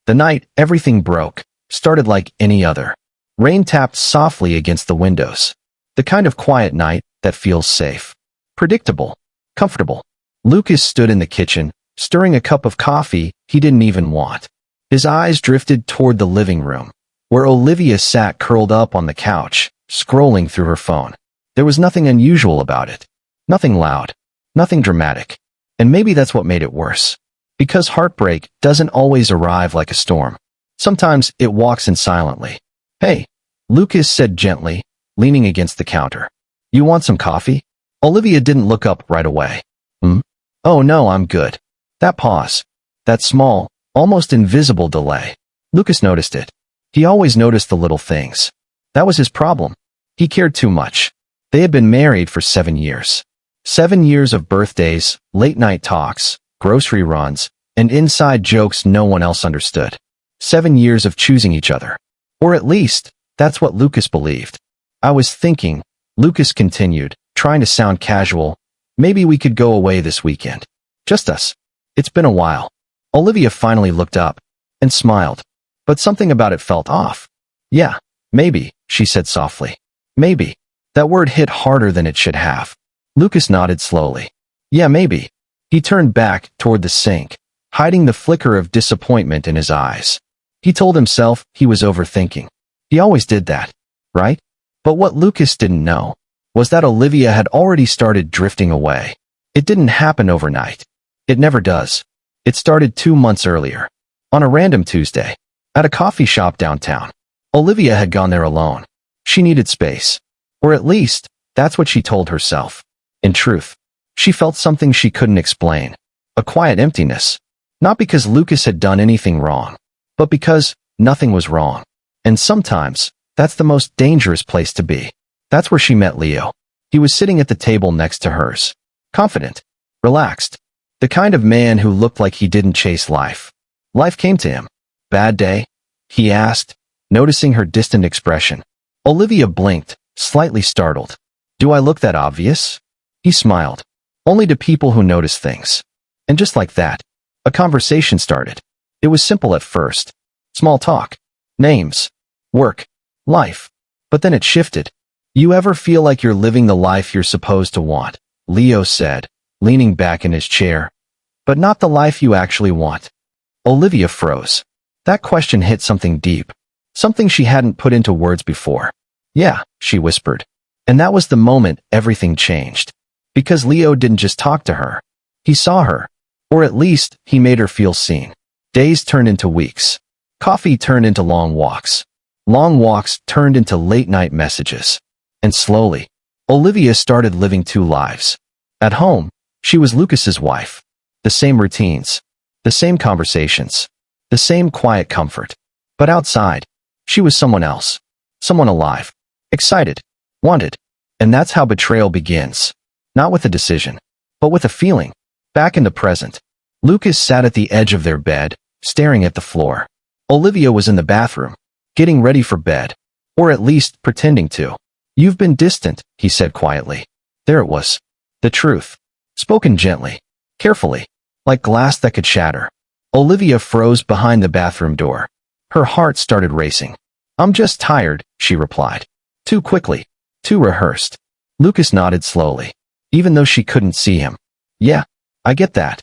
The night everything broke started like any other. Rain tapped softly against the windows. The kind of quiet night that feels safe, predictable, comfortable. Lucas stood in the kitchen, stirring a cup of coffee he didn't even want. His eyes drifted toward the living room, where Olivia sat curled up on the couch, scrolling through her phone. There was nothing unusual about it. Nothing loud. Nothing dramatic. And maybe that's what made it worse. Because heartbreak doesn't always arrive like a storm. Sometimes it walks in silently. "Hey," Lucas said gently, leaning against the counter. "You want some coffee?" Olivia didn't look up right away. "Oh no, I'm good." That pause. That small, almost invisible delay. Lucas noticed it. He always noticed the little things. That was his problem. He cared too much. They had been married for 7 years. 7 years of birthdays, late-night talks, grocery runs, and inside jokes no one else understood. 7 years of choosing each other. Or at least, that's what Lucas believed. "I was thinking," Lucas continued, trying to sound casual, "maybe we could go away this weekend. Just us. It's been a while." Olivia finally looked up and smiled, but something about it felt off. "Yeah, maybe," she said softly. "Maybe." That word hit harder than it should have. Lucas nodded slowly. "Yeah, maybe." He turned back toward the sink, hiding the flicker of disappointment in his eyes. He told himself he was overthinking. He always did that, right? But what Lucas didn't know was that Olivia had already started drifting away. It didn't happen overnight. It never does. It started 2 months earlier, on a random Tuesday, at a coffee shop downtown. Olivia had gone there alone. She needed space. Or at least, that's what she told herself. In truth, she felt something she couldn't explain. A quiet emptiness. Not because Lucas had done anything wrong, but because nothing was wrong. And sometimes, that's the most dangerous place to be. That's where she met Leo. He was sitting at the table next to hers. Confident. Relaxed. The kind of man who looked like he didn't chase life. Life came to him. "Bad day?" he asked, noticing her distant expression. Olivia blinked, slightly startled. "Do I look that obvious?" He smiled. "Only to people who notice things." And just like that, a conversation started. It was simple at first. Small talk. Names. Work. Life. But then it shifted. "You ever feel like you're living the life you're supposed to want?" Leo said, leaning back in his chair. "But not the life you actually want?" Olivia froze. That question hit something deep. Something she hadn't put into words before. "Yeah," she whispered. And that was the moment everything changed. Because Leo didn't just talk to her. He saw her. Or at least, he made her feel seen. Days turned into weeks. Coffee turned into long walks. Long walks turned into late-night messages. And slowly, Olivia started living 2 lives. At home, she was Lucas's wife. The same routines. The same conversations. The same quiet comfort. But outside, she was someone else. Someone alive. Excited. Wanted. And that's how betrayal begins. Not with a decision, but with a feeling. Back in the present, Lucas sat at the edge of their bed, staring at the floor. Olivia was in the bathroom, getting ready for bed. Or at least pretending to. "You've been distant," he said quietly. There it was. The truth. Spoken gently. Carefully. Like glass that could shatter. Olivia froze behind the bathroom door. Her heart started racing. "I'm just tired," she replied. Too quickly. Too rehearsed. Lucas nodded slowly, even though she couldn't see him. "Yeah, I get that."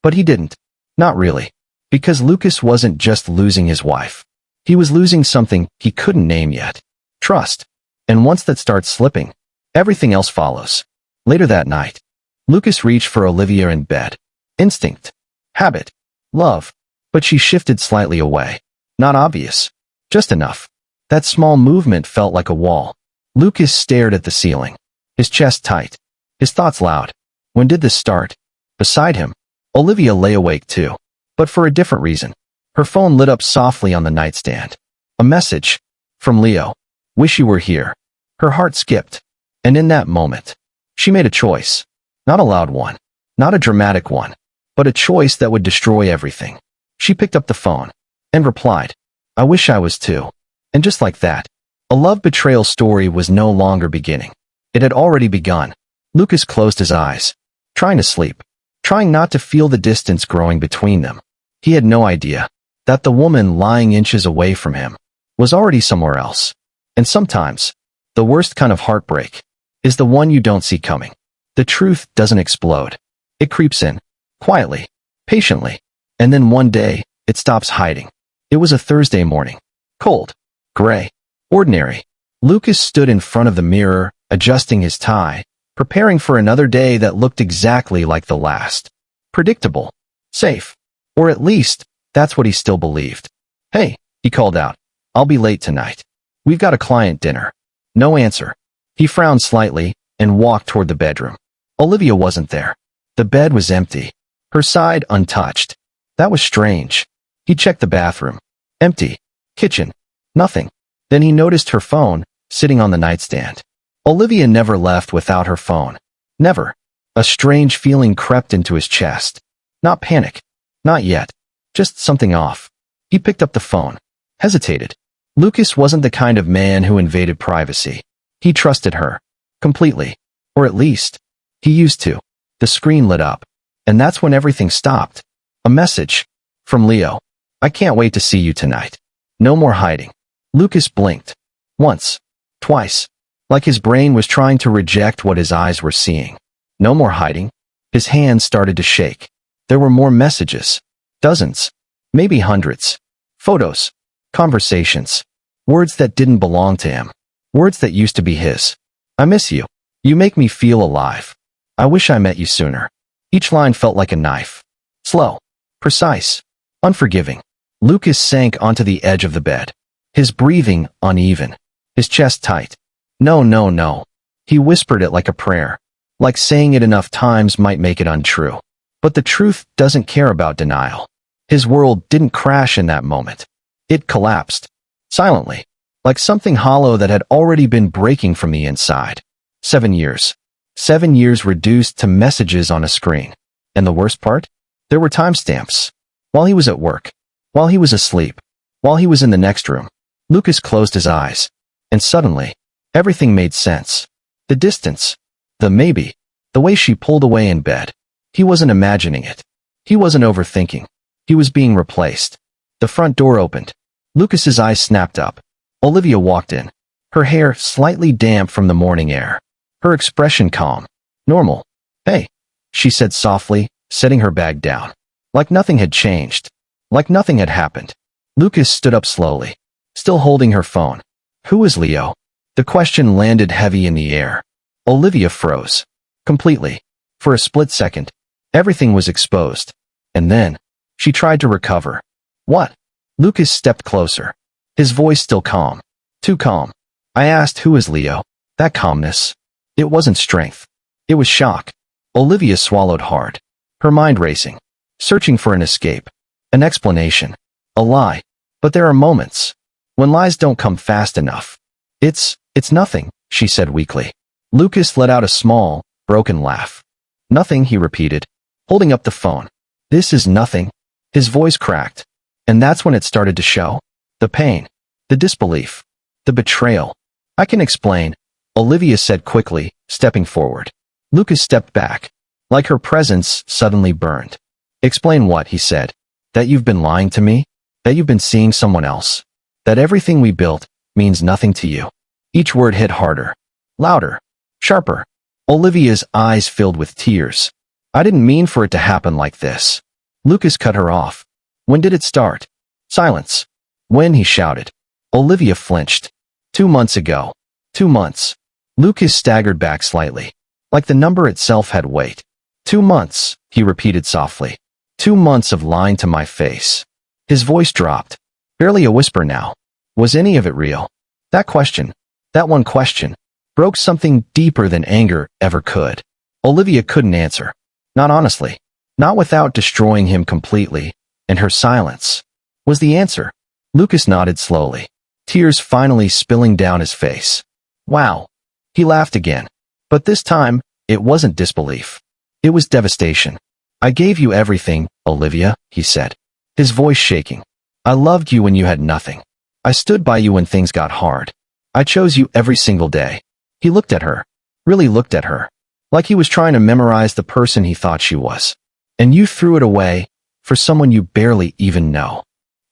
But he didn't. Not really. Because Lucas wasn't just losing his wife. He was losing something he couldn't name yet. Trust. And once that starts slipping, everything else follows. Later that night, Lucas reached for Olivia in bed. Instinct. Habit. Love. But she shifted slightly away. Not obvious. Just enough. That small movement felt like a wall. Lucas stared at the ceiling. His chest tight. His thoughts loud. When did this start? Beside him, Olivia lay awake too. But for a different reason. Her phone lit up softly on the nightstand. A message. From Leo. "Wish you were here." Her heart skipped. And in that moment, she made a choice. Not a loud one. Not a dramatic one. But a choice that would destroy everything. She picked up the phone. And replied. "I wish I was too." And just like that, a love betrayal story was no longer beginning. It had already begun. Lucas closed his eyes. Trying to sleep. Trying not to feel the distance growing between them. He had no idea that the woman lying inches away from him was already somewhere else. And sometimes, the worst kind of heartbreak is the one you don't see coming. The truth doesn't explode. It creeps in, quietly, patiently, and then one day, it stops hiding. It was a Thursday morning. Cold, gray, ordinary. Lucas stood in front of the mirror, adjusting his tie, preparing for another day that looked exactly like the last. Predictable. Safe. Or at least, that's what he still believed. "Hey," he called out. "I'll be late tonight. We've got a client dinner." No answer. He frowned slightly and walked toward the bedroom. Olivia wasn't there. The bed was empty. Her side untouched. That was strange. He checked the bathroom. Empty. Kitchen. Nothing. Then he noticed her phone, sitting on the nightstand. Olivia never left without her phone. Never. A strange feeling crept into his chest. Not panic. Not yet. Just something off. He picked up the phone. Hesitated. Lucas wasn't the kind of man who invaded privacy. He trusted her. Completely. Or at least, he used to. The screen lit up. And that's when everything stopped. A message. From Leo. "I can't wait to see you tonight. No more hiding." Lucas blinked. Once. Twice. Like his brain was trying to reject what his eyes were seeing. No more hiding. His hands started to shake. There were more messages. Dozens. Maybe hundreds. Photos. Conversations. Words that didn't belong to him. Words that used to be his. "I miss you. You make me feel alive. I wish I met you sooner." Each line felt like a knife. Slow. Precise. Unforgiving. Lucas sank onto the edge of the bed. His breathing uneven. His chest tight. "No, no, no." He whispered it like a prayer. Like saying it enough times might make it untrue. But the truth doesn't care about denial. His world didn't crash in that moment. It collapsed. Silently. Like something hollow that had already been breaking from the inside. 7 years. 7 years reduced to messages on a screen. And the worst part? There were timestamps. While he was at work. While he was asleep. While he was in the next room. Lucas closed his eyes. And suddenly, everything made sense. The distance. The maybe. The way she pulled away in bed. He wasn't imagining it. He wasn't overthinking. He was being replaced. The front door opened. Lucas's eyes snapped up. Olivia walked in. Her hair slightly damp from the morning air. Her expression calm. Normal. "Hey," she said softly, setting her bag down. Like nothing had changed. Like nothing had happened. Lucas stood up slowly, still holding her phone. "Who is Leo?" The question landed heavy in the air. Olivia froze. Completely. For a split second, everything was exposed. And then, she tried to recover. "What?" Lucas stepped closer. His voice still calm. Too calm. "I asked who is Leo." That calmness. It wasn't strength. It was shock. Olivia swallowed hard. Her mind racing. Searching for an escape. An explanation. A lie. But there are moments when lies don't come fast enough. It's nothing," she said weakly. Lucas let out a small, broken laugh. "Nothing," he repeated, holding up the phone. "This is nothing." His voice cracked. And that's when it started to show. The pain. The disbelief. The betrayal. "I can explain," Olivia said quickly, stepping forward. Lucas stepped back. Like her presence suddenly burned. "Explain what?" he said. "That you've been lying to me? That you've been seeing someone else? That everything we built means nothing to you?" Each word hit harder. Louder. Sharper. Olivia's eyes filled with tears. "I didn't mean for it to happen like this." Lucas cut her off. "When did it start?" Silence. "When?" he shouted. Olivia flinched. 2 months ago. 2 months. Lucas staggered back slightly. Like the number itself had weight. 2 months, he repeated softly. 2 months of lying to my face. His voice dropped. Barely a whisper now. Was any of it real? That question, that one question, broke something deeper than anger ever could. Olivia couldn't answer. Not honestly. Not without destroying him completely, and her silence was the answer. Lucas nodded slowly, tears finally spilling down his face. Wow. He laughed again. But this time, it wasn't disbelief. It was devastation. I gave you everything, Olivia, he said, his voice shaking. I loved you when you had nothing. I stood by you when things got hard. I chose you every single day. He looked at her, really looked at her, like he was trying to memorize the person he thought she was. And you threw it away for someone you barely even know.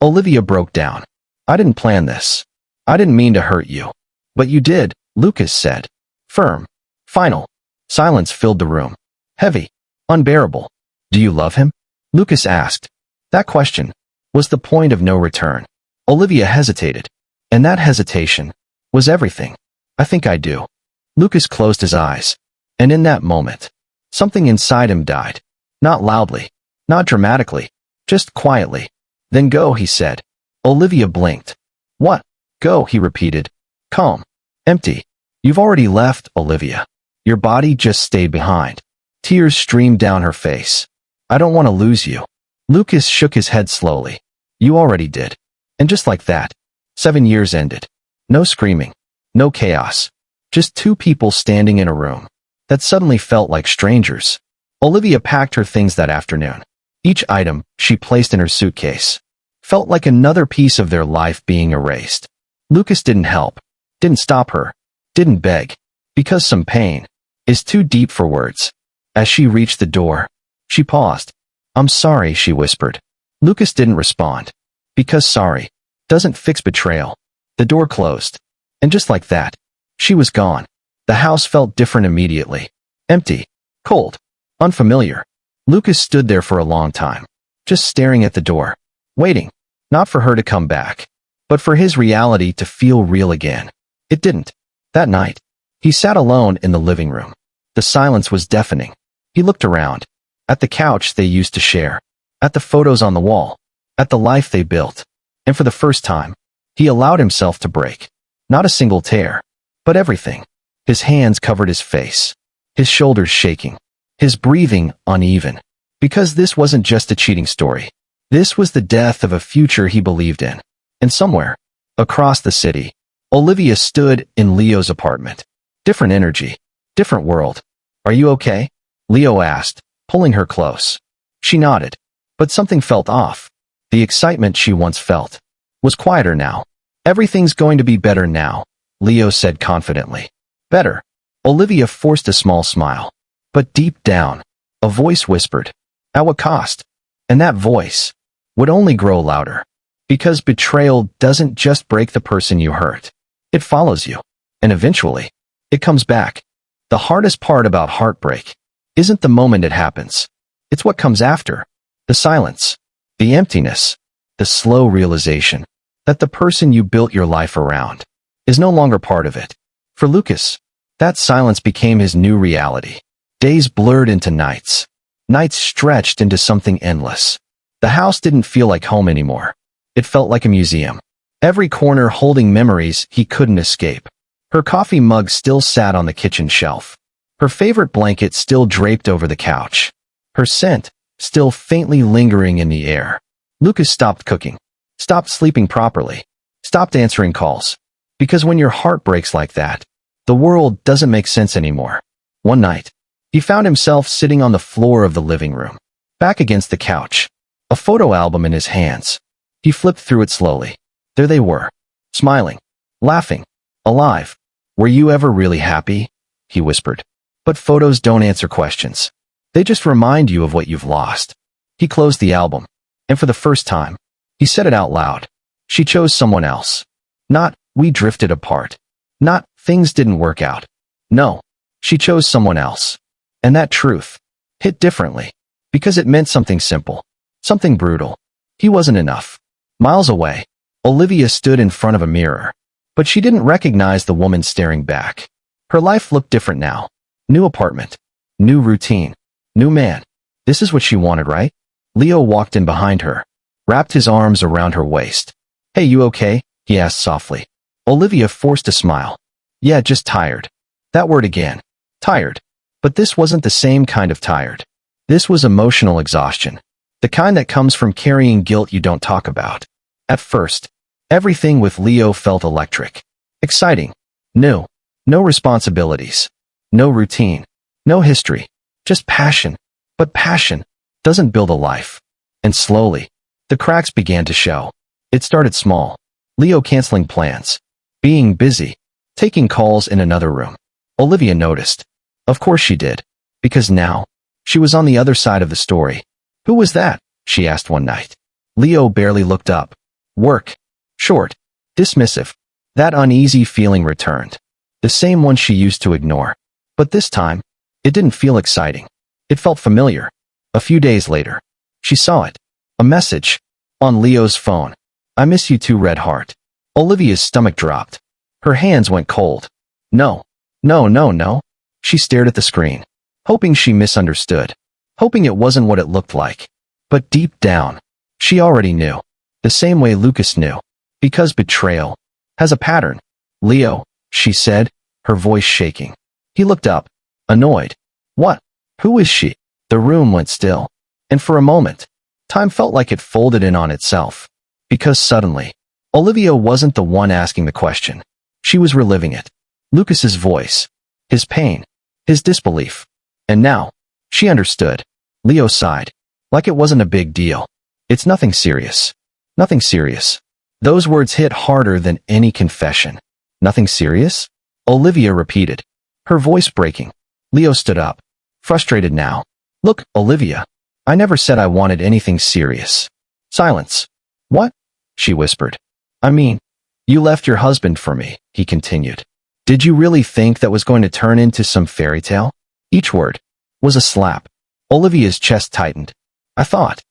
Olivia broke down. I didn't plan this. I didn't mean to hurt you. But you did, Lucas said. Firm. Final. Silence filled the room. Heavy. Unbearable. Do you love him? Lucas asked. That question was the point of no return. Olivia hesitated. And that hesitation was everything. I think I do. Lucas closed his eyes. And in that moment, something inside him died. Not loudly. Not dramatically. Just quietly. Then go, he said. Olivia blinked. What? Go, he repeated. Calm. Empty. You've already left, Olivia. Your body just stayed behind. Tears streamed down her face. I don't want to lose you. Lucas shook his head slowly. You already did. And just like that, 7 years ended. No screaming. No chaos. Just two people standing in a room that suddenly felt like strangers. Olivia packed her things that afternoon. Each item she placed in her suitcase felt like another piece of their life being erased. Lucas didn't help, didn't stop her, didn't beg, because some pain is too deep for words. As she reached the door, she paused. I'm sorry, she whispered. Lucas didn't respond. Because sorry doesn't fix betrayal. The door closed. And just like that, she was gone. The house felt different immediately. Empty. Cold. Unfamiliar. Lucas stood there for a long time, just staring at the door, waiting, not for her to come back, but for his reality to feel real again. It didn't. That night, he sat alone in the living room. The silence was deafening. He looked around, at the couch they used to share, at the photos on the wall, at the life they built, and for the first time, he allowed himself to break. Not a single tear, but everything. His hands covered his face, his shoulders shaking, his breathing uneven. Because this wasn't just a cheating story. This was the death of a future he believed in. And somewhere, across the city, Olivia stood in Leo's apartment. Different energy, different world. Are you okay? Leo asked, pulling her close. She nodded, but something felt off. The excitement she once felt was quieter now. Everything's going to be better now, Leo said confidently. Better. Olivia forced a small smile. But deep down, a voice whispered, at what cost? And that voice would only grow louder. Because betrayal doesn't just break the person you hurt. It follows you. And eventually, it comes back. The hardest part about heartbreak isn't the moment it happens. It's what comes after. The silence. The emptiness. The slow realization that the person you built your life around is no longer part of it. For Lucas, that silence became his new reality. Days blurred into nights. Nights stretched into something endless. The house didn't feel like home anymore. It felt like a museum. Every corner holding memories he couldn't escape. Her coffee mug still sat on the kitchen shelf. Her favorite blanket still draped over the couch. Her scent still faintly lingering in the air. Lucas stopped cooking. Stopped sleeping properly. Stopped answering calls. Because when your heart breaks like that, the world doesn't make sense anymore. One night, he found himself sitting on the floor of the living room, back against the couch, a photo album in his hands. He flipped through it slowly. There they were, smiling, laughing, alive. Were you ever really happy? He whispered. But photos don't answer questions. They just remind you of what you've lost. He closed the album, and for the first time, he said it out loud. She chose someone else. Not, we drifted apart. Not, things didn't work out. No, she chose someone else. And that truth hit differently, because it meant something simple, something brutal. He wasn't enough. Miles away, Olivia stood in front of a mirror, but she didn't recognize the woman staring back. Her life looked different now. New apartment, new routine, new man. This is what she wanted, right? Leo walked in behind her, wrapped his arms around her waist. Hey, you okay? He asked softly. Olivia forced a smile. Yeah, just tired. That word again. Tired. But this wasn't the same kind of tired. This was emotional exhaustion. The kind that comes from carrying guilt you don't talk about. At first, everything with Leo felt electric. Exciting. New. No responsibilities. No routine. No history. Just passion. But passion doesn't build a life. And slowly, the cracks began to show. It started small. Leo canceling plans. Being busy. Taking calls in another room. Olivia noticed. Of course she did. Because now, she was on the other side of the story. Who was that? She asked one night. Leo barely looked up. Work. Short. Dismissive. That uneasy feeling returned. The same one she used to ignore. But this time, it didn't feel exciting. It felt familiar. A few days later, she saw it. A message. On Leo's phone. I miss you too, Red Heart. Olivia's stomach dropped. Her hands went cold. No. No, no, no. She stared at the screen, hoping she misunderstood, hoping it wasn't what it looked like. But deep down, she already knew. The same way Lucas knew. Because betrayal has a pattern. Leo, she said, her voice shaking. He looked up, annoyed. What? Who is she? The room went still. And for a moment, time felt like it folded in on itself. Because suddenly, Olivia wasn't the one asking the question. She was reliving it. Lucas's voice. His pain. His disbelief. And now, she understood. Leo sighed. Like it wasn't a big deal. It's nothing serious. Nothing serious. Those words hit harder than any confession. Nothing serious? Olivia repeated, her voice breaking. Leo stood up, frustrated now. Look, Olivia, I never said I wanted anything serious. Silence. What? She whispered. I mean, you left your husband for me, he continued. Did you really think that was going to turn into some fairy tale? Each word was a slap. Olivia's chest tightened. I thought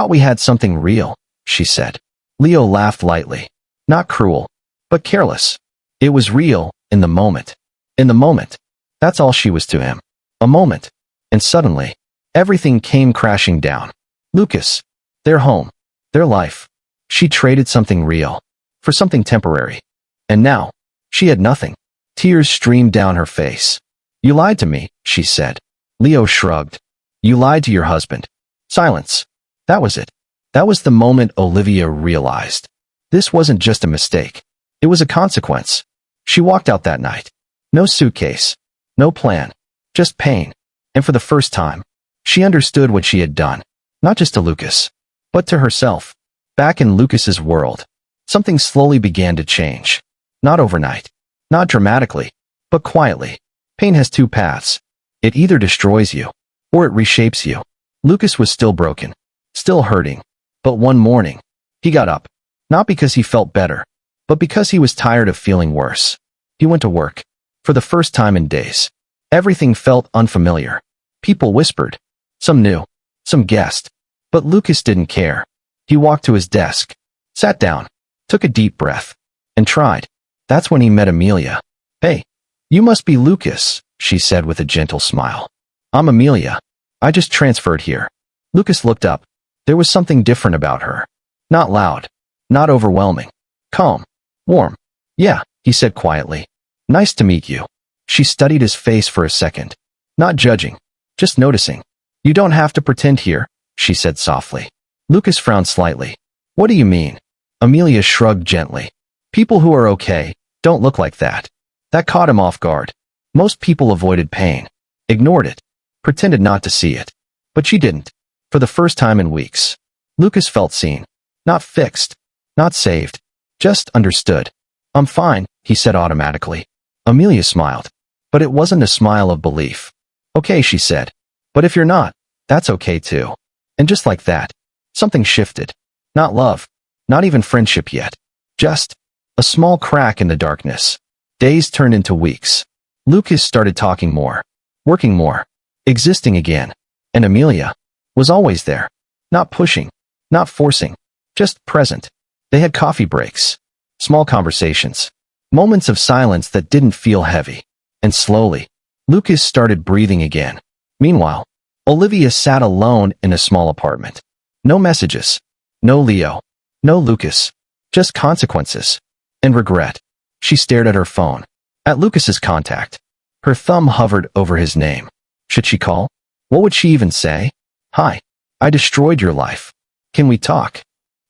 we had something real, she said. Leo laughed lightly. Not cruel, but careless. It was real, in the moment. In the moment. That's all she was to him. A moment. And suddenly, everything came crashing down. Lucas. Their home. Their life. She traded something real for something temporary. And now, she had nothing. Tears streamed down her face. You lied to me, she said. Leo shrugged. You lied to your husband. Silence. That was it. That was the moment Olivia realized. This wasn't just a mistake. It was a consequence. She walked out that night. No suitcase. No plan. Just pain. And for the first time, she understood what she had done. Not just to Lucas, but to herself. Back in Lucas's world, something slowly began to change. Not overnight. Not dramatically, but quietly. Pain has two paths. It either destroys you, or it reshapes you. Lucas was still broken. Still hurting. But one morning, he got up. Not because he felt better, but because he was tired of feeling worse. He went to work. For the first time in days. Everything felt unfamiliar. People whispered. Some knew. Some guessed. But Lucas didn't care. He walked to his desk. Sat down. Took a deep breath. And tried. That's when he met Amelia. Hey, you must be Lucas, she said with a gentle smile. I'm Amelia. I just transferred here. Lucas looked up. There was something different about her. Not loud. Not overwhelming. Calm. Warm. Yeah, he said quietly. Nice to meet you. She studied his face for a second. Not judging. Just noticing. You don't have to pretend here, she said softly. Lucas frowned slightly. What do you mean? Amelia shrugged gently. People who are okay don't look like that. That caught him off guard. Most people avoided pain. Ignored it. Pretended not to see it. But she didn't. For the first time in weeks. Lucas felt seen. Not fixed. Not saved. Just understood. I'm fine, he said automatically. Amelia smiled. But it wasn't a smile of belief. Okay, she said. But if you're not, that's okay too. And just like that, something shifted. Not love. Not even friendship yet. Just a small crack in the darkness. Days turned into weeks. Lucas started talking more. Working more. Existing again. And Amelia was always there. Not pushing. Not forcing. Just present. They had coffee breaks. Small conversations. Moments of silence that didn't feel heavy. And slowly, Lucas started breathing again. Meanwhile, Olivia sat alone in a small apartment. No messages. No Leo. No Lucas. Just consequences. And regret. She stared at her phone. At Lucas's contact. Her thumb hovered over his name. Should she call? What would she even say? Hi. I destroyed your life. Can we talk?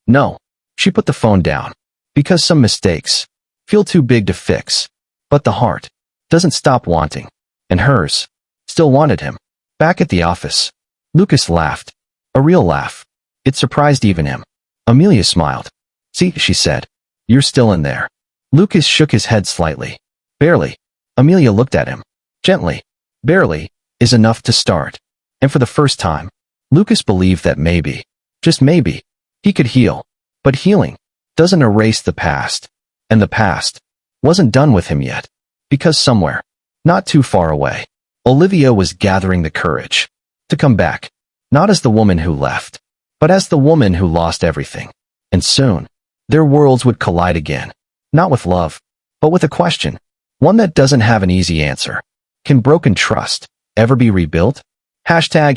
No. She put the phone down. Because some mistakes feel too big to fix. But the heart doesn't stop wanting. And hers still wanted him. Back at the office, Lucas laughed. A real laugh. It surprised even him. Amelia smiled. See, she said. You're still in there. Lucas shook his head slightly. Barely. Amelia looked at him. Gently. Barely is enough to start. And for the first time, Lucas believed that maybe, just maybe, he could heal. But healing doesn't erase the past. And the past wasn't done with him yet. Because somewhere, not too far away, Olivia was gathering the courage to come back, not as the woman who left, but as the woman who lost everything. And soon, their worlds would collide again, not with love, but with a question, one that doesn't have an easy answer. Can broken trust ever be rebuilt? Hashtag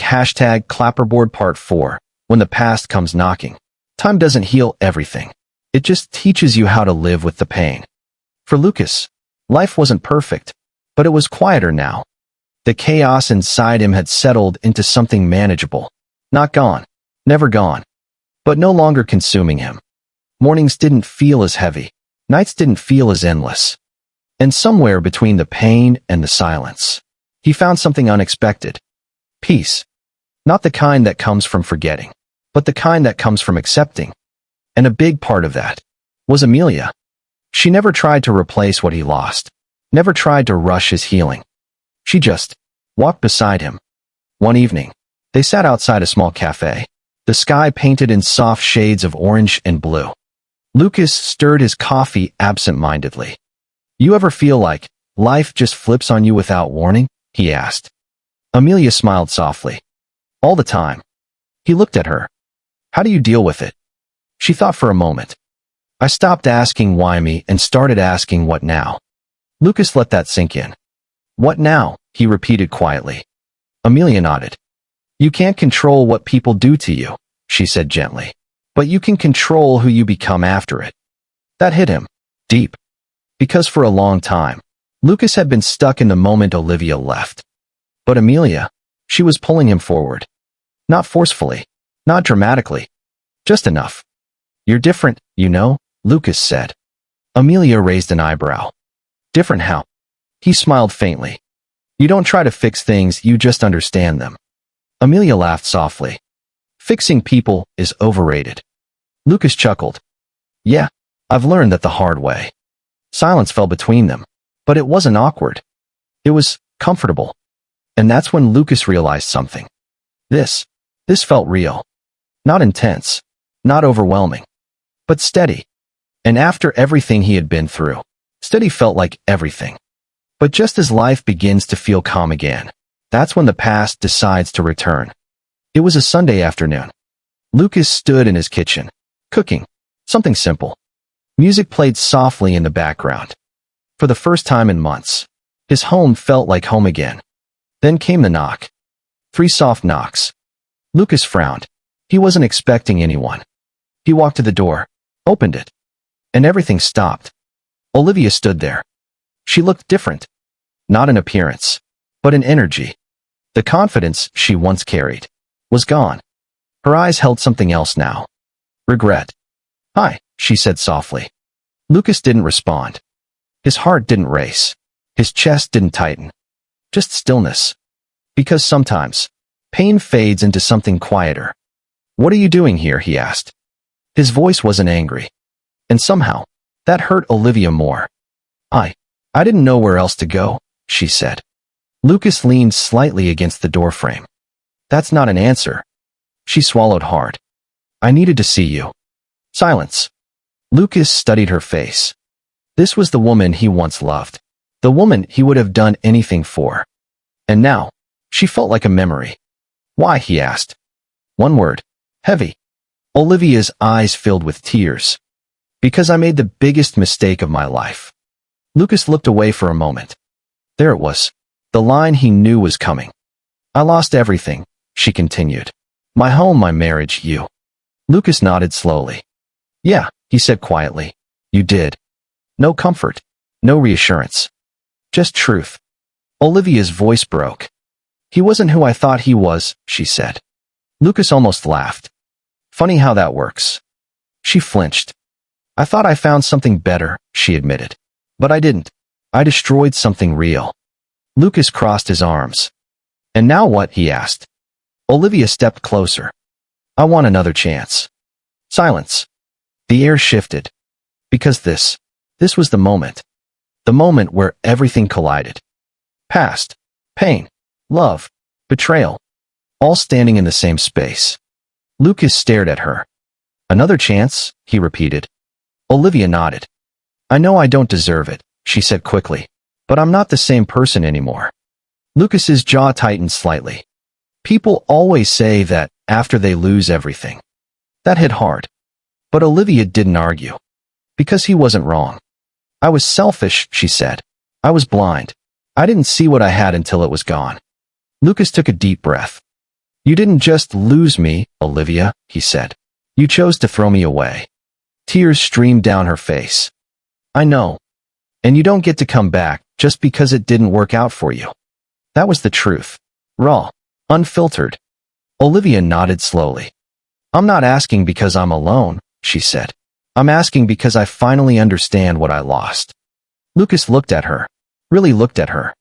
Clapperboard Part 4. When the past comes knocking, time doesn't heal everything. It just teaches you how to live with the pain. For Lucas, life wasn't perfect, but it was quieter now. The chaos inside him had settled into something manageable. Not gone, never gone, but no longer consuming him. Mornings didn't feel as heavy. Nights didn't feel as endless. And somewhere between the pain and the silence, he found something unexpected. Peace. Not the kind that comes from forgetting, but the kind that comes from accepting. And a big part of that was Amelia. She never tried to replace what he lost, never tried to rush his healing. She just walked beside him. One evening, they sat outside a small cafe, the sky painted in soft shades of orange and blue. Lucas stirred his coffee absent-mindedly. You ever feel like life just flips on you without warning? He asked. Amelia smiled softly. All the time. He looked at her. How do you deal with it? She thought for a moment. I stopped asking why me and started asking what now. Lucas let that sink in. What now? He repeated quietly. Amelia nodded. You can't control what people do to you, she said gently, but you can control who you become after it. That hit him deep. Because for a long time, Lucas had been stuck in the moment Olivia left. But Amelia, she was pulling him forward. Not forcefully, not dramatically, just enough. You're different, you know, Lucas said. Amelia raised an eyebrow. Different how? He smiled faintly. You don't try to fix things, you just understand them. Amelia laughed softly. Fixing people is overrated. Lucas chuckled. Yeah, I've learned that the hard way. Silence fell between them, but it wasn't awkward. It was comfortable. And that's when Lucas realized something. This felt real. Not intense, not overwhelming, but steady. And after everything he had been through, steady felt like everything. But just as life begins to feel calm again, that's when the past decides to return. It was a Sunday afternoon. Lucas stood in his kitchen, cooking something simple. Music played softly in the background. For the first time in months, his home felt like home again. Then came the knock. 3 soft knocks. Lucas frowned. He wasn't expecting anyone. He walked to the door, opened it, and everything stopped. Olivia stood there. She looked different. Not in appearance, but in energy. The confidence she once carried was gone. Her eyes held something else now. Regret. Hi, she said softly. Lucas didn't respond. His heart didn't race. His chest didn't tighten. Just stillness. Because sometimes, pain fades into something quieter. What are you doing here? He asked. His voice wasn't angry. And somehow, that hurt Olivia more. I didn't know where else to go, she said. Lucas leaned slightly against the doorframe. That's not an answer. She swallowed hard. I needed to see you. Silence. Lucas studied her face. This was the woman he once loved. The woman he would have done anything for. And now, she felt like a memory. Why? He asked. One word. Heavy. Olivia's eyes filled with tears. Because I made the biggest mistake of my life. Lucas looked away for a moment. There it was. The line he knew was coming. I lost everything, she continued. My home, my marriage, you. Lucas nodded slowly. Yeah, he said quietly. You did. No comfort. No reassurance. Just truth. Olivia's voice broke. He wasn't who I thought he was, she said. Lucas almost laughed. Funny how that works. She flinched. I thought I found something better, she admitted. But I didn't. I destroyed something real. Lucas crossed his arms. And now what? He asked. Olivia stepped closer. I want another chance. Silence. The air shifted. Because this was the moment. The moment where everything collided. Past, pain, love, betrayal, all standing in the same space. Lucas stared at her. Another chance, he repeated. Olivia nodded. I know I don't deserve it, she said quickly. But I'm not the same person anymore. Lucas's jaw tightened slightly. People always say that after they lose everything. That hit hard. But Olivia didn't argue. Because he wasn't wrong. I was selfish, she said. I was blind. I didn't see what I had until it was gone. Lucas took a deep breath. You didn't just lose me, Olivia, he said. You chose to throw me away. Tears streamed down her face. I know. And you don't get to come back just because it didn't work out for you. That was the truth. Raw. Unfiltered. Olivia nodded slowly. I'm not asking because I'm alone, she said. I'm asking because I finally understand what I lost. Lucas looked at her. Really looked at her.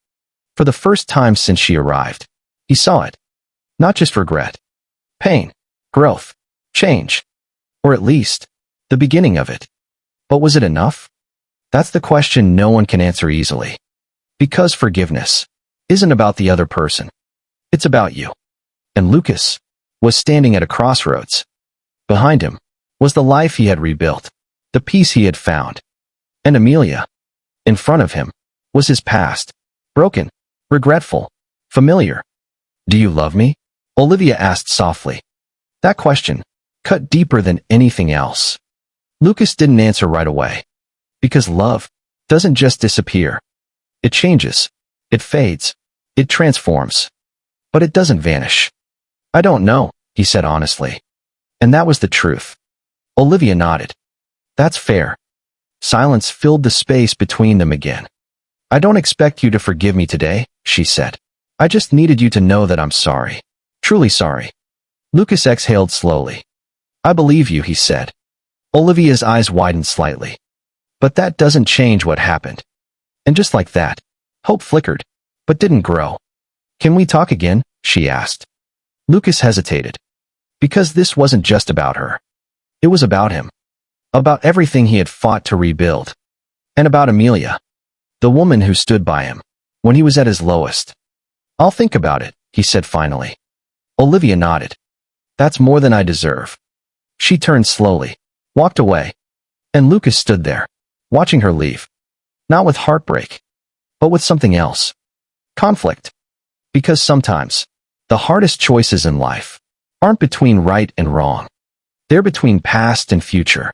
For the first time since she arrived. He saw it. Not just regret. Pain. Growth. Change. Or at least, the beginning of it. But was it enough? That's the question no one can answer easily. Because forgiveness isn't about the other person. It's about you. And Lucas was standing at a crossroads. Behind him was the life he had rebuilt, the peace he had found. And Amelia, in front of him, was his past. Broken, regretful, familiar. Do you love me? Olivia asked softly. That question cut deeper than anything else. Lucas didn't answer right away. Because love doesn't just disappear. It changes. It fades. It transforms. But it doesn't vanish. I don't know, he said honestly. And that was the truth. Olivia nodded. That's fair. Silence filled the space between them again. I don't expect you to forgive me today, she said. I just needed you to know that I'm sorry. Truly sorry. Lucas exhaled slowly. I believe you, he said. Olivia's eyes widened slightly. But that doesn't change what happened. And just like that, hope flickered, but didn't grow. Can we talk again? She asked. Lucas hesitated. Because this wasn't just about her. It was about him. About everything he had fought to rebuild. And about Amelia. The woman who stood by him when he was at his lowest. I'll think about it, he said finally. Olivia nodded. That's more than I deserve. She turned slowly, walked away. And Lucas stood there, watching her leave. Not with heartbreak, but with something else. Conflict. Because sometimes, the hardest choices in life aren't between right and wrong. They're between past and future.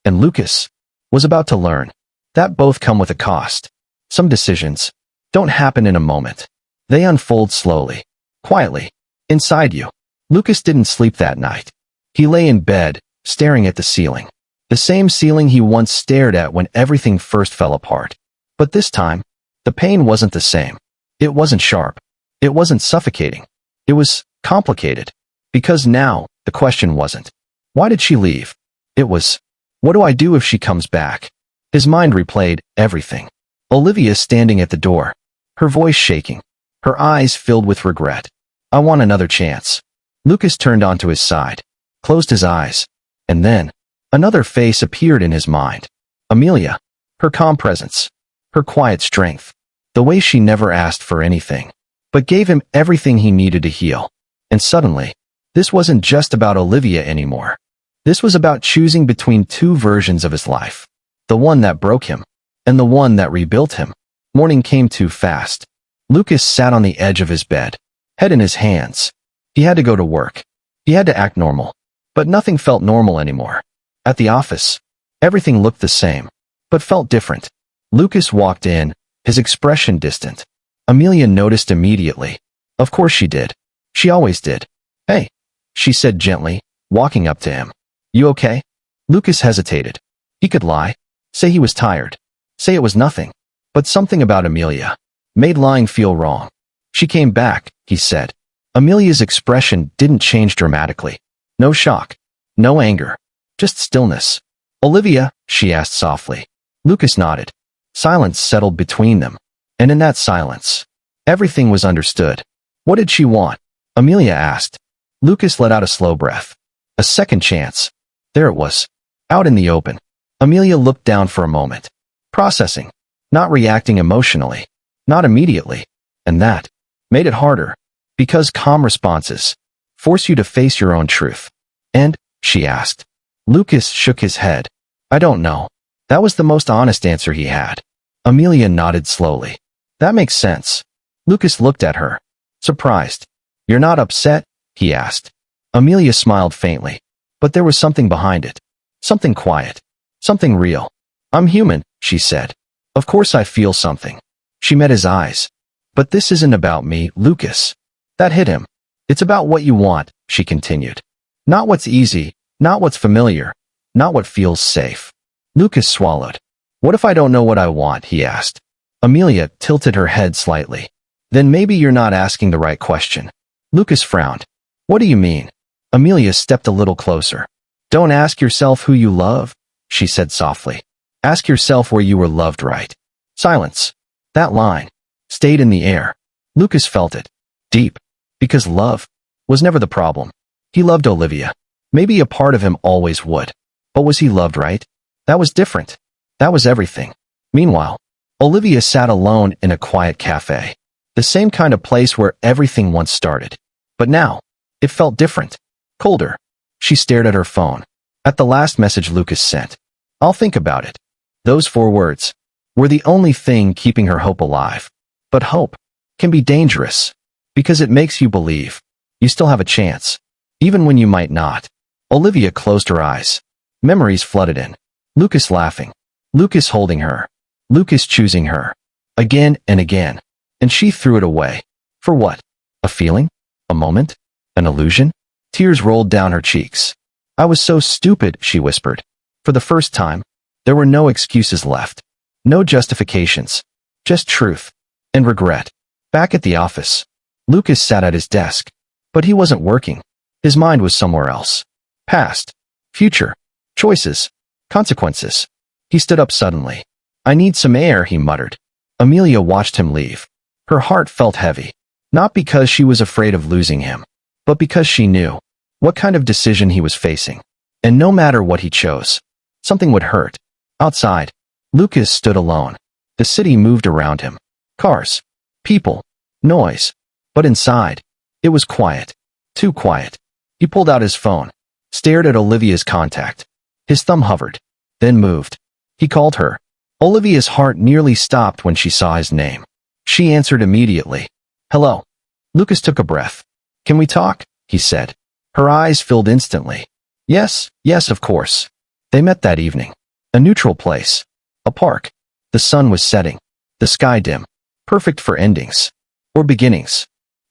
And Lucas was about to learn that both come with a cost. Some decisions don't happen in a moment. They unfold slowly, quietly, inside you. Lucas didn't sleep that night. He lay in bed, staring at the ceiling. The same ceiling he once stared at when everything first fell apart. But this time, the pain wasn't the same. It wasn't sharp. It wasn't suffocating. It was complicated. Because now, the question wasn't, why did she leave? It was, what do I do if she comes back? His mind replayed everything. Olivia standing at the door, her voice shaking, her eyes filled with regret. I want another chance. Lucas turned onto his side, closed his eyes, and then, another face appeared in his mind. Amelia. Her calm presence. Her quiet strength. The way she never asked for anything, but gave him everything he needed to heal. And suddenly, this wasn't just about Olivia anymore. This was about choosing between two versions of his life. The one that broke him, and the one that rebuilt him. Morning came too fast. Lucas sat on the edge of his bed, head in his hands. He had to go to work. He had to act normal. But nothing felt normal anymore. At the office, everything looked the same, but felt different. Lucas walked in, his expression distant. Amelia noticed immediately. Of course she did. She always did. Hey, she said gently, walking up to him. You okay? Lucas hesitated. He could lie, say he was tired, say it was nothing. But something about Amelia made lying feel wrong. She came back, he said. Amelia's expression didn't change dramatically. No shock, no anger, just stillness. Olivia, she asked softly. Lucas nodded. Silence settled between them. And in that silence, everything was understood. What did she want? Amelia asked. Lucas let out a slow breath. A second chance. There it was. Out in the open. Amelia looked down for a moment. Processing. Not reacting emotionally. Not immediately. And that made it harder. Because calm responses force you to face your own truth. And, she asked. Lucas shook his head. I don't know. That was the most honest answer he had. Amelia nodded slowly. That makes sense. Lucas looked at her, surprised. You're not upset? He asked. Amelia smiled faintly, but there was something behind it. Something quiet. Something real. I'm human, she said. Of course I feel something. She met his eyes. But this isn't about me, Lucas. That hit him. It's about what you want, she continued. Not what's easy, not what's familiar, not what feels safe. Lucas swallowed. What if I don't know what I want, he asked. Amelia tilted her head slightly. Then maybe you're not asking the right question. Lucas frowned. What do you mean? Amelia stepped a little closer. Don't ask yourself who you love, she said softly. Ask yourself where you were loved right. Silence. That line stayed in the air. Lucas felt it. Deep. Because love was never the problem. He loved Olivia. Maybe a part of him always would. But was he loved right? That was different. That was everything. Meanwhile, Olivia sat alone in a quiet cafe. The same kind of place where everything once started. But now, it felt different. Colder. She stared at her phone. At the last message Lucas sent. I'll think about it. Those 4 words were the only thing keeping her hope alive. But hope can be dangerous. Because it makes you believe you still have a chance. Even when you might not. Olivia closed her eyes. Memories flooded in. Lucas laughing. Lucas holding her. Lucas choosing her. Again and again. And she threw it away. For what? A feeling? A moment? An illusion? Tears rolled down her cheeks. I was so stupid, she whispered. For the first time, there were no excuses left. No justifications. Just truth. And regret. Back at the office, Lucas sat at his desk. But he wasn't working. His mind was somewhere else. Past. Future. Choices. Consequences. He stood up suddenly. I need some air, he muttered. Amelia watched him leave. Her heart felt heavy. Not because she was afraid of losing him, but because she knew what kind of decision he was facing. And no matter what he chose, something would hurt. Outside, Lucas stood alone. The city moved around him. Cars. People. Noise. But inside, it was quiet. Too quiet. He pulled out his phone, stared at Olivia's contact. His thumb hovered, then moved. He called her. Olivia's heart nearly stopped when she saw his name. She answered immediately. Hello. Lucas took a breath. Can we talk? He said. Her eyes filled instantly. Yes, of course. They met that evening. A neutral place. A park. The sun was setting. The sky dim. Perfect for endings. Or beginnings.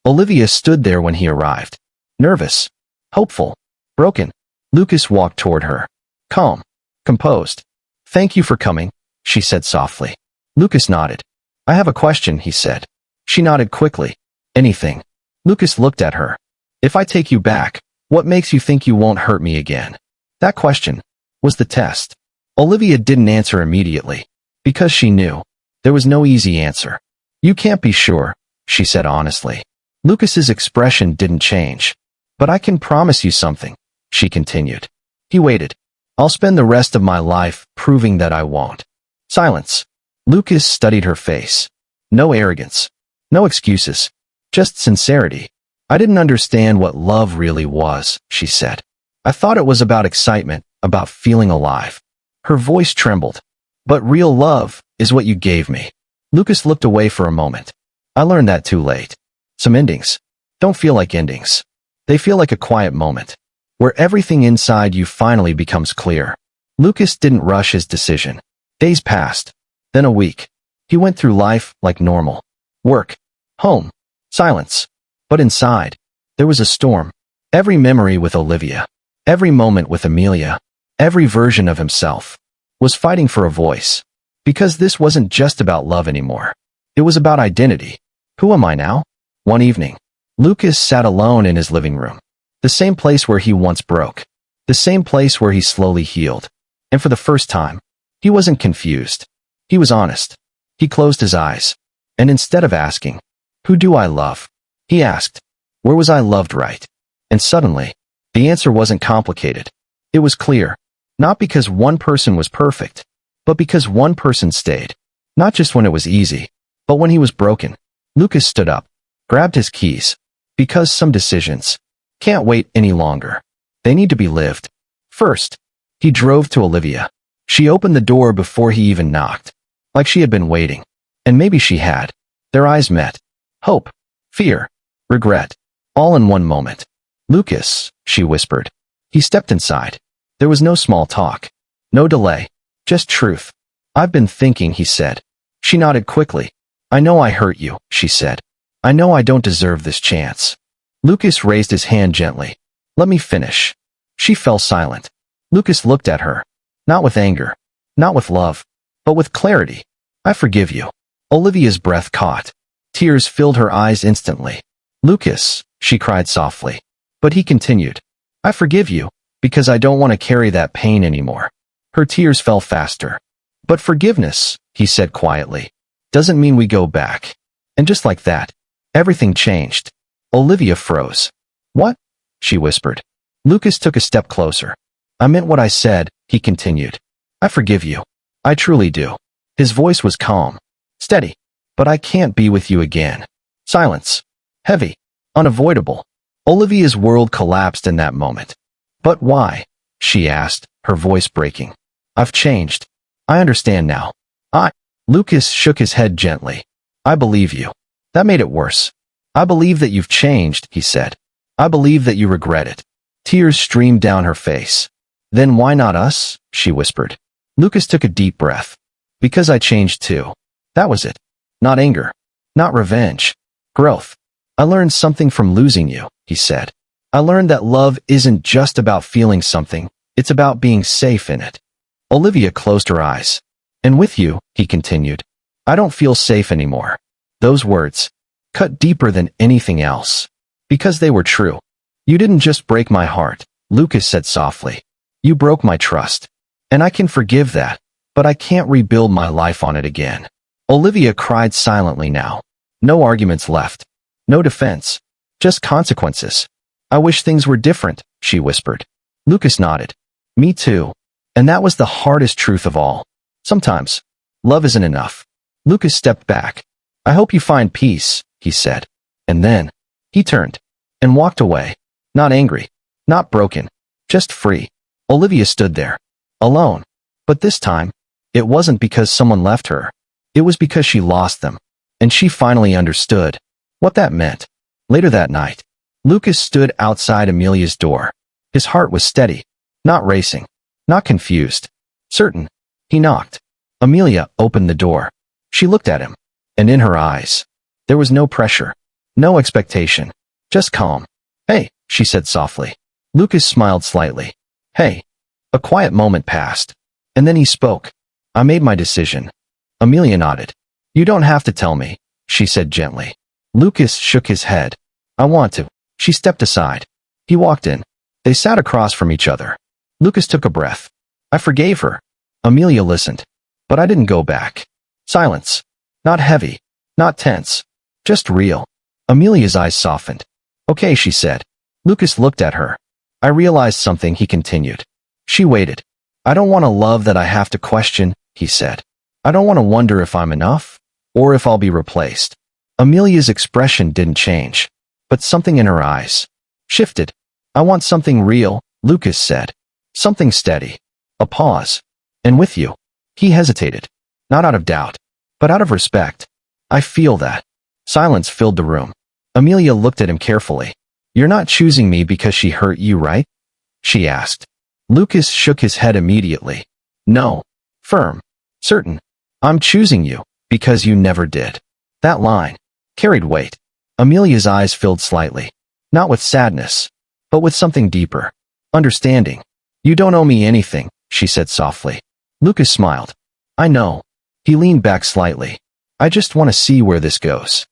Olivia stood there when he arrived. Nervous. Hopeful. Broken. Lucas walked toward her. Calm. Composed. Thank you for coming, she said softly. Lucas nodded. I have a question, he said. She nodded quickly. Anything. Lucas looked at her. If I take you back, what makes you think you won't hurt me again? That question was the test. Olivia didn't answer immediately, because she knew there was no easy answer. You can't be sure, she said honestly. Lucas's expression didn't change. But I can promise you something, she continued. He waited. I'll spend the rest of my life proving that I won't. Silence. Lucas studied her face. No arrogance. No excuses. Just sincerity. I didn't understand what love really was, she said. I thought it was about excitement, about feeling alive. Her voice trembled. But real love is what you gave me. Lucas looked away for a moment. I learned that too late. Some endings don't feel like endings. They feel like a quiet moment, where everything inside you finally becomes clear. Lucas didn't rush his decision. Days passed. Then a week. He went through life like normal. Work. Home. Silence. But inside, there was a storm. Every memory with Olivia, every moment with Amelia, every version of himself, was fighting for a voice. Because this wasn't just about love anymore. It was about identity. Who am I now? One evening, Lucas sat alone in his living room. The same place where he once broke. The same place where he slowly healed. And for the first time, he wasn't confused. He was honest. He closed his eyes. And instead of asking, who do I love? He asked, where was I loved right? And suddenly, the answer wasn't complicated. It was clear. Not because one person was perfect, but because one person stayed. Not just when it was easy, but when he was broken. Lucas stood up, grabbed his keys. Because some decisions can't wait any longer. They need to be lived. First, he drove to Olivia. She opened the door before he even knocked, like she had been waiting. And maybe she had. Their eyes met. Hope, fear, regret, all in one moment. "Lucas," she whispered. He stepped inside. There was no small talk. No delay. Just truth. "I've been thinking," he said. She nodded quickly. "I know I hurt you," she said. "I know I don't deserve this chance." Lucas raised his hand gently. "Let me finish." She fell silent. Lucas looked at her. Not with anger. Not with love. But with clarity. "I forgive you." Olivia's breath caught. Tears filled her eyes instantly. "Lucas," she cried softly. But he continued. "I forgive you, because I don't want to carry that pain anymore." Her tears fell faster. "But forgiveness," he said quietly, "doesn't mean we go back." And just like that, everything changed. Olivia froze. "What?" she whispered. Lucas took a step closer. "I meant what I said," he continued. "I forgive you. I truly do." His voice was calm, steady. "But I can't be with you again." Silence. Heavy. Unavoidable. Olivia's world collapsed in that moment. "But why?" she asked, her voice breaking. "I've changed. I understand now." Lucas shook his head gently. "I believe you." That made it worse. "I believe that you've changed," he said. "I believe that you regret it." Tears streamed down her face. "Then why not us?" she whispered. Lucas took a deep breath. "Because I changed too." That was it. Not anger. Not revenge. Growth. "I learned something from losing you," he said. "I learned that love isn't just about feeling something, it's about being safe in it." Olivia closed her eyes. "And with you," he continued, "I don't feel safe anymore." Those words cut deeper than anything else. Because they were true. "You didn't just break my heart," Lucas said softly. "You broke my trust. And I can forgive that, but I can't rebuild my life on it again." Olivia cried silently now. No arguments left. No defense. Just consequences. "I wish things were different," she whispered. Lucas nodded. "Me too." And that was the hardest truth of all. Sometimes, love isn't enough. Lucas stepped back. "I hope you find peace," he said. And then, he turned and walked away. Not angry. Not broken. Just free. Olivia stood there. Alone. But this time, it wasn't because someone left her. It was because she lost them. And she finally understood what that meant. Later that night, Lucas stood outside Amelia's door. His heart was steady. Not racing. Not confused. Certain. He knocked. Amelia opened the door. She looked at him. And in her eyes, there was no pressure. No expectation. Just calm. "Hey," she said softly. Lucas smiled slightly. "Hey." A quiet moment passed. And then he spoke. "I made my decision." Amelia nodded. "You don't have to tell me," she said gently. Lucas shook his head. "I want to." She stepped aside. He walked in. They sat across from each other. Lucas took a breath. "I forgave her." Amelia listened. "But I didn't go back." Silence. Not heavy. Not tense. Just real. Amelia's eyes softened. "Okay," she said. Lucas looked at her. "I realized something," he continued. She waited. "I don't want a love that I have to question," he said. "I don't want to wonder if I'm enough, or if I'll be replaced." Amelia's expression didn't change, but something in her eyes shifted. "I want something real," Lucas said. "Something steady." A pause. "And with you." He hesitated. Not out of doubt, but out of respect. "I feel that." Silence filled the room. Amelia looked at him carefully. "You're not choosing me because she hurt you, right?" she asked. Lucas shook his head immediately. "No." Firm. Certain. "I'm choosing you because you never did." That line carried weight. Amelia's eyes filled slightly. Not with sadness, but with something deeper. Understanding. "You don't owe me anything," she said softly. Lucas smiled. "I know." He leaned back slightly. "I just want to see where this goes."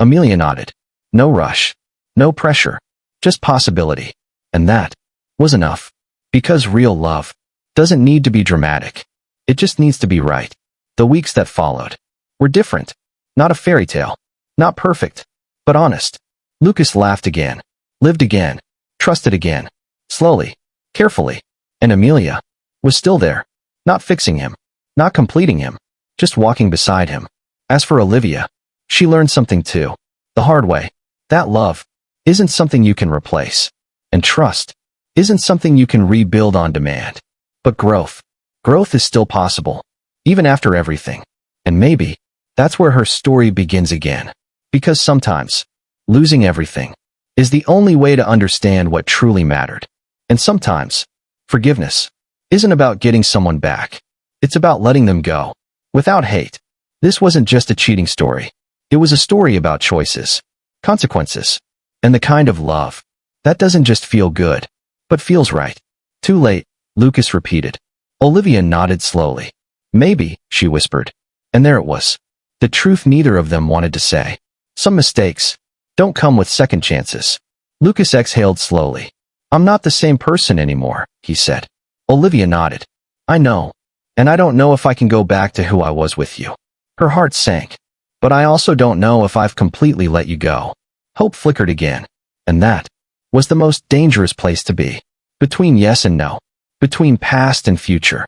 Amelia nodded. No rush. No pressure. Just possibility. And that was enough. Because real love doesn't need to be dramatic. It just needs to be right. The weeks that followed were different. Not a fairy tale. Not perfect. But honest. Lucas laughed again. Lived again. Trusted again. Slowly. Carefully. And Amelia was still there. Not fixing him. Not completing him. Just walking beside him. As for Olivia, she learned something too. The hard way. That love isn't something you can replace. And trust isn't something you can rebuild on demand. But growth Growth is still possible, even after everything. And maybe that's where her story begins again. Because sometimes, losing everything is the only way to understand what truly mattered. And sometimes, forgiveness isn't about getting someone back. It's about letting them go, without hate. This wasn't just a cheating story. It was a story about choices, consequences, and the kind of love that doesn't just feel good, but feels right. Too late, Lucas repeated. Olivia nodded slowly. Maybe, she whispered. And there it was. The truth neither of them wanted to say. Some mistakes don't come with second chances. Lucas exhaled slowly. I'm not the same person anymore, he said. Olivia nodded. I know. And I don't know if I can go back to who I was with you. Her heart sank. But I also don't know if I've completely let you go. Hope flickered again. And that was the most dangerous place to be. Between yes and no. Between past and future.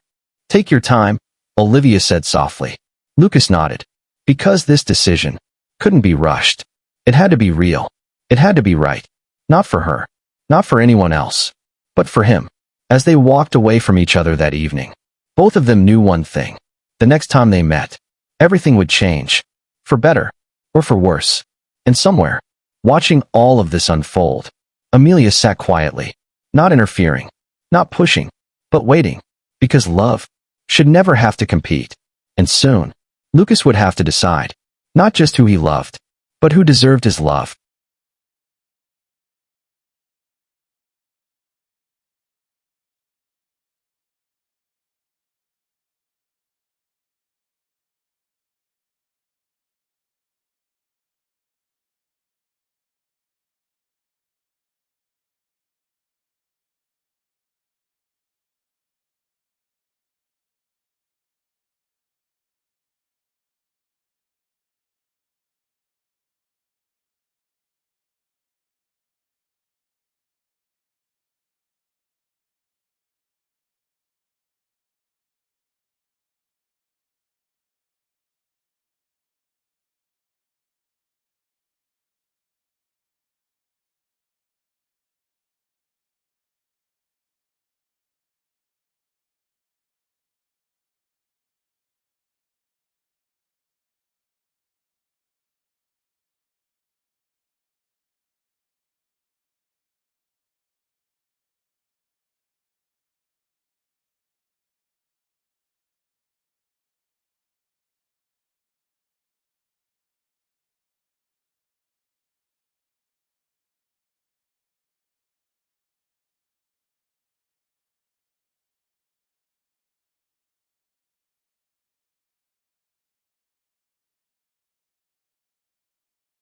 Take your time, Olivia said softly. Lucas nodded. Because this decision couldn't be rushed. It had to be real. It had to be right. Not for her. Not for anyone else. But for him. As they walked away from each other that evening, both of them knew one thing. The next time they met, everything would change. For better. Or for worse. And somewhere, watching all of this unfold, Amelia sat quietly. Not interfering. Not pushing. But waiting. Because love should never have to compete. And soon, Lucas would have to decide. Not just who he loved, but who deserved his love.